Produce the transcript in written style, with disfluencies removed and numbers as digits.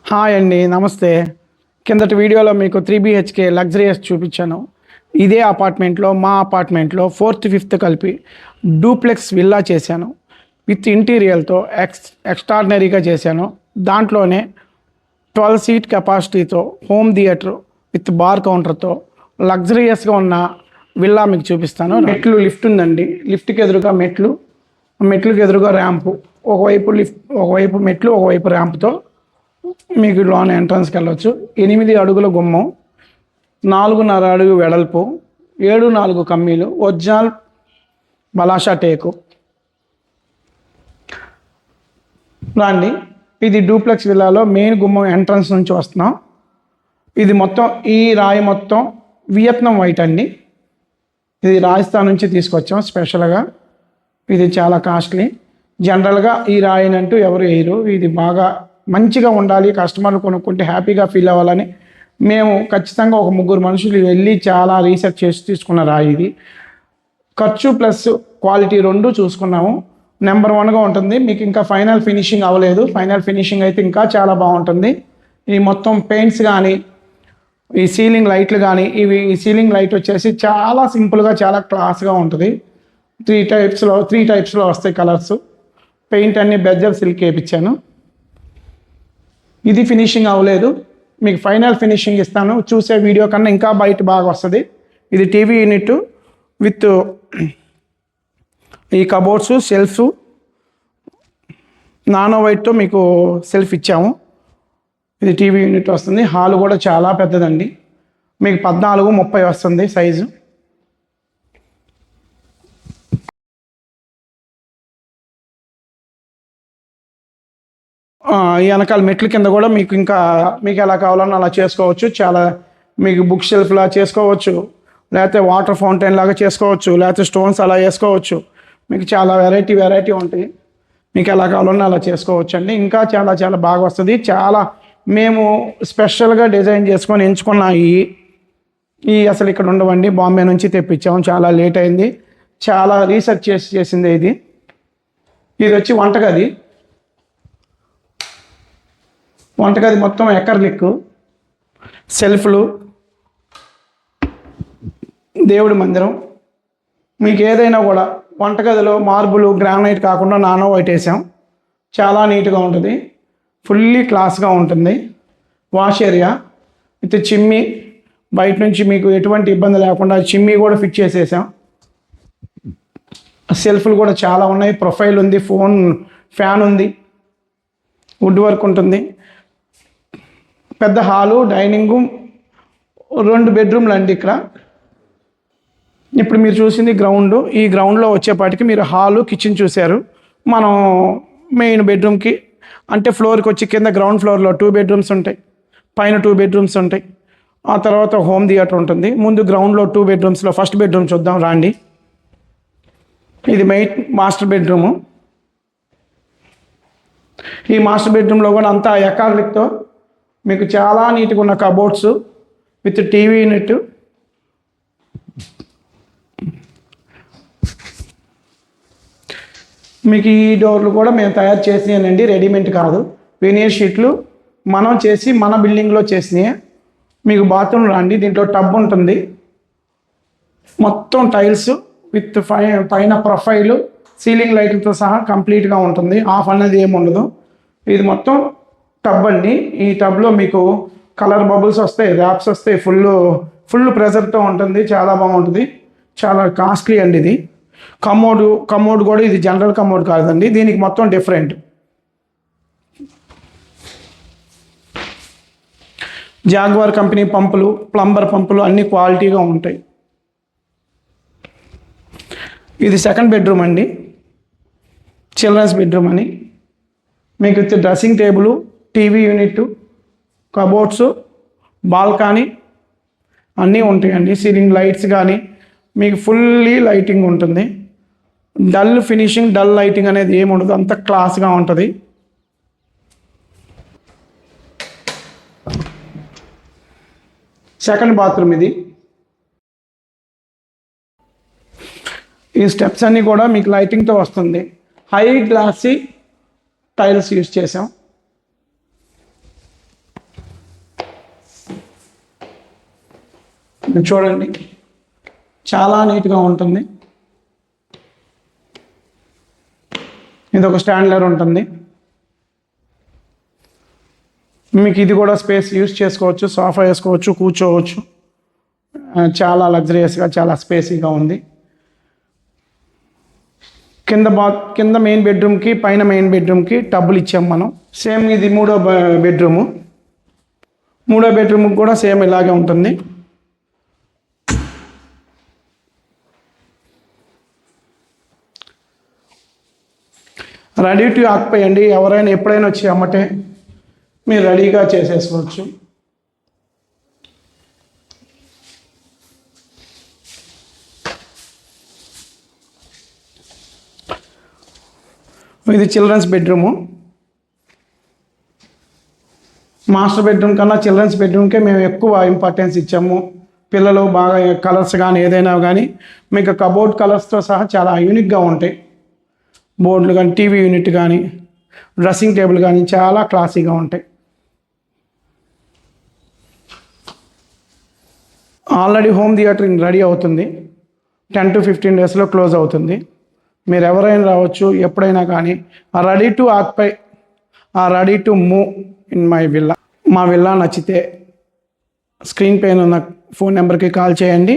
Hi అండి, నమస్తే. కిందటి వీడియోలో మీకు 3 BHK లగ్జరియస్ చూపించాను. ఇదే మా అపార్ట్మెంట్లో 4th 5th కలిపి డూప్లెక్స్ విల్లా చేశాను. విత్ ఇంటీరియర్తో ఎక్స్ట్రాడినరీగా చేశాను. దాంట్లోనే 12 సీట్ కెపాసిటీతో హోమ్ థియేటర్ విత్ బార్ కౌంటర్తో లగ్జరియస్గా ఉన్న విల్లా మీకు చూపిస్తాను. లిఫ్ట్ ఉందండి. లిఫ్ట్కి ఎదురుగా మెట్లుకి ఎదురుగా ర్యాంపు, ఒకవైపు మెట్లు, ఒకవైపు ర్యాంప్తో మీకు లోన్ ఎంట్రన్స్కి వెళ్ళొచ్చు. 8 అడుగుల గుమ్మం, 4.5 అడుగు వెడల్పు, 7-4 కమ్మీలు, ఒరిజినల్ బలాషా టేకు. రండి, ఇది డూప్లెక్స్ విల్లాలో మెయిన్ గుమ్మం ఎంట్రన్స్ నుంచి వస్తున్నాం. ఇది మొత్తం ఈ రాయి మొత్తం వియత్నాం వైట్ అండి. ఇది రాజస్థాన్ నుంచి తీసుకొచ్చాం స్పెషల్గా. ఇది చాలా కాస్ట్లీ. జనరల్గా ఈ రాయినంటూ ఎవరు వేయరు. ఇది బాగా మంచిగా ఉండాలి, కస్టమర్లు కొనుక్కుంటే హ్యాపీగా ఫీల్ అవ్వాలని మేము ఖచ్చితంగా ఒక 3 మనుషులు వెళ్ళి చాలా రీసెర్చ్ చేసి తీసుకున్న రాయి ఇది. ఖర్చు ప్లస్ క్వాలిటీ రెండు చూసుకున్నాము. నెంబర్ 1గా ఉంటుంది. మీకు ఇంకా ఫైనల్ ఫినిషింగ్ అవ్వలేదు. ఫైనల్ ఫినిషింగ్ అయితే ఇంకా చాలా బాగుంటుంది. ఈ మొత్తం పెయింట్స్ కానీ, ఈ సీలింగ్ లైట్లు కానీ, ఈ సీలింగ్ లైట్ వచ్చేసి చాలా సింపుల్గా చాలా క్లాస్గా ఉంటుంది. 3 టైప్స్లో వస్తాయి కలర్స్. పెయింట్ అన్ని బెజ్జర్ సిల్క్ వేయించాను. ఇది ఫినిషింగ్ అవ్వలేదు. మీకు ఫైనల్ ఫినిషింగ్ ఇస్తాను. చూసే వీడియో కన్నా ఇంకా బయట బాగా వస్తుంది. ఇది టీవీ యూనిట్ విత్ ఈ కబోర్డ్స్, షెల్ఫ్స్, నానో వైట్తో మీకు సెల్ఫ్ ఇచ్చాము. ఇది టీవీ యూనిట్ వస్తుంది. హాల్ కూడా చాలా పెద్దదండి. మీకు 14-30 వస్తుంది సైజు. ఈ వెనకాల మెట్ల కింద కూడా మీకు ఎలా కావాలన్నా అలా చేసుకోవచ్చు. చాలా మీకు బుక్ షెల్ఫ్లా చేసుకోవచ్చు, లేకపోతే వాటర్ ఫౌంటైన్ లాగా చేసుకోవచ్చు, లేకపోతే స్టోన్స్ అలా వేసుకోవచ్చు. మీకు చాలా వెరైటీ ఉంటాయి. మీకు ఎలా కావాలన్నా అలా చేసుకోవచ్చు అండి. ఇంకా చాలా చాలా బాగా వస్తుంది. చాలా మేము స్పెషల్గా డిజైన్ చేసుకొని ఎంచుకున్న ఈ అసలు ఇక్కడ ఉండవండి. బాంబే నుంచి తెప్పించాము. చాలా లేట్ అయింది. చాలా రీసెర్చ్ చేసింది ఇది. ఇది వచ్చి వంటగది మొత్తం ఎకర్లిక్, సెల్ఫ్లు, దేవుడి మందిరం. మీకు ఏదైనా కూడా వంటగదిలో మార్బుల్, గ్రానైట్ కాకుండా నానో వైట్ వేసాం. చాలా నీట్గా ఉంటుంది. ఫుల్లీ క్లాస్గా ఉంటుంది. వాష్ ఏరియా విత్ చిమ్మి, బయట నుంచి మీకు ఎటువంటి ఇబ్బంది లేకుండా చిమ్మి కూడా ఫిట్ చేసేసాం. సెల్ఫ్లు కూడా చాలా ఉన్నాయి. ప్రొఫైల్ ఉంది, ఫ్యాన్ ఉంది, వుడ్ వర్క్ ఉంటుంది. పెద్ద హాలు, డైనింగు, 2 బెడ్రూమ్లు అండి ఇక్కడ. ఇప్పుడు మీరు చూసింది గ్రౌండ్. ఈ గ్రౌండ్లో వచ్చేపాటికి మీరు హాలు, కిచెన్ చూశారు. మనం మెయిన్ బెడ్రూమ్కి అంటే ఫ్లోర్కి వచ్చి కింద గ్రౌండ్ ఫ్లోర్లో 2 బెడ్రూమ్స్ ఉంటాయి, పైన 2 బెడ్రూమ్స్ ఉంటాయి. ఆ తర్వాత హోమ్ థియేటర్ ఉంటుంది. ముందు గ్రౌండ్లో 2 బెడ్రూమ్స్లో ఫస్ట్ బెడ్రూమ్ చూద్దాం రాండి. ఇది మాస్టర్ బెడ్రూము. ఈ మాస్టర్ బెడ్రూమ్లో కూడా అంతా ఎకార్లిక్తో మీకు చాలా నీట్గా ఉన్న కబోర్డ్స్ విత్ టీవీ యూనిట్. మీకు ఈ డోర్లు కూడా మేము తయారు చేసినాయండి, రెడీమేడ్ కాదు. వెనియర్ షీట్లు మనం చేసి మన బిల్డింగ్లో చేసినాయి. మీకు బాత్రూమ్ రండి. దీంట్లో టబ్ ఉంటుంది. మొత్తం టైల్స్ విత్ పైన ప్రొఫైలు, సీలింగ్ లైట్లతో సహా కంప్లీట్గా ఉంటుంది. ఆఫ్ అనేది ఏమి ఉండదు. ఇది మొత్తం టబ్ అండి. ఈ టబ్లో మీకు కలర్ బబుల్స్ వస్తాయి, ర్యాప్స్ వస్తాయి. ఫుల్ ప్రెజర్తో ఉంటుంది. చాలా బాగుంటుంది. చాలా కాస్ట్లీ అండి ఇది. కమోడ్ కూడా ఇది జనరల్ కమోడ్ కాదండి. దీనికి మొత్తం డిఫరెంట్. జాగ్వార్ కంపెనీ పంపులు, ప్లంబర్ పంపులు అన్నీ క్వాలిటీగా ఉంటాయి. ఇది సెకండ్ బెడ్రూమ్ అండి, చిల్డ్రన్స్ బెడ్రూమ్ అని. మీకు dressing table, TV unit, cupboards, balcony అన్నీ ఉంటాయండి. సీలింగ్ లైట్స్ కానీ మీకు ఫుల్లీ లైటింగ్ ఉంటుంది. డల్ లైటింగ్ అనేది ఏమి ఉండదు. అంత క్లాస్గా ఉంటుంది. సెకండ్ బాత్రూమ్ ఇది. ఈ స్టెప్స్ అన్నీ కూడా మీకు లైటింగ్తో వస్తుంది. హై గ్లాసీ టైల్స్ యూజ్ చేసాం. ఇది చూడండి, చాలా నీట్గా ఉంటుంది. ఇది ఒక స్టాండ్లర్ ఉంటుంది. మీకు ఇది కూడా స్పేస్ యూస్ చేసుకోవచ్చు, సోఫా వేసుకోవచ్చు, కూర్చోవచ్చు. చాలా లగ్జరియస్గా, చాలా స్పేసీగా ఉంది. కింద మెయిన్ బెడ్రూమ్కి, పైన మెయిన్ బెడ్రూమ్కి టబ్బులు ఇచ్చాం మనం. సేమ్ ఇది మూడో బెడ్రూము. మూడో బెడ్రూమ్కి కూడా సేమ్ ఇలాగే ఉంటుంది. రెడీ టు ఆక్యుపై అండి. ఎవరైనా ఎప్పుడైనా వచ్చి అమ్మటే మీరు రెడీగా చేసేసుకోవచ్చు. ఇది చిల్డ్రన్స్ బెడ్రూము. మాస్టర్ బెడ్రూమ్ కన్నా చిల్డ్రన్స్ బెడ్రూమ్కే మేము ఎక్కువ ఇంపార్టెన్స్ ఇచ్చాము. పిల్లలు బాగా కలర్స్ కానీ ఏదైనా కానీ మీకు కబోర్డ్ కలర్స్తో సహా చాలా యూనిక్గా ఉంటాయి. బోర్డులు కానీ, టీవీ యూనిట్ కానీ, డ్రెస్సింగ్ టేబుల్ కానీ చాలా క్లాసీగా ఉంటాయి. ఆల్రెడీ హోమ్ థియేటర్ రెడీ అవుతుంది. 10 to 15 డేస్లో క్లోజ్ అవుతుంది. మీరు ఎవరైనా రావచ్చు ఎప్పుడైనా. కానీ ఆ రెడీ టు ఆక్యుపై, ఆ ready to move in my villa, మా విల్లా నచ్చితే స్క్రీన్ పైన ఉన్న ఫోన్ నెంబర్కి కాల్ చేయండి.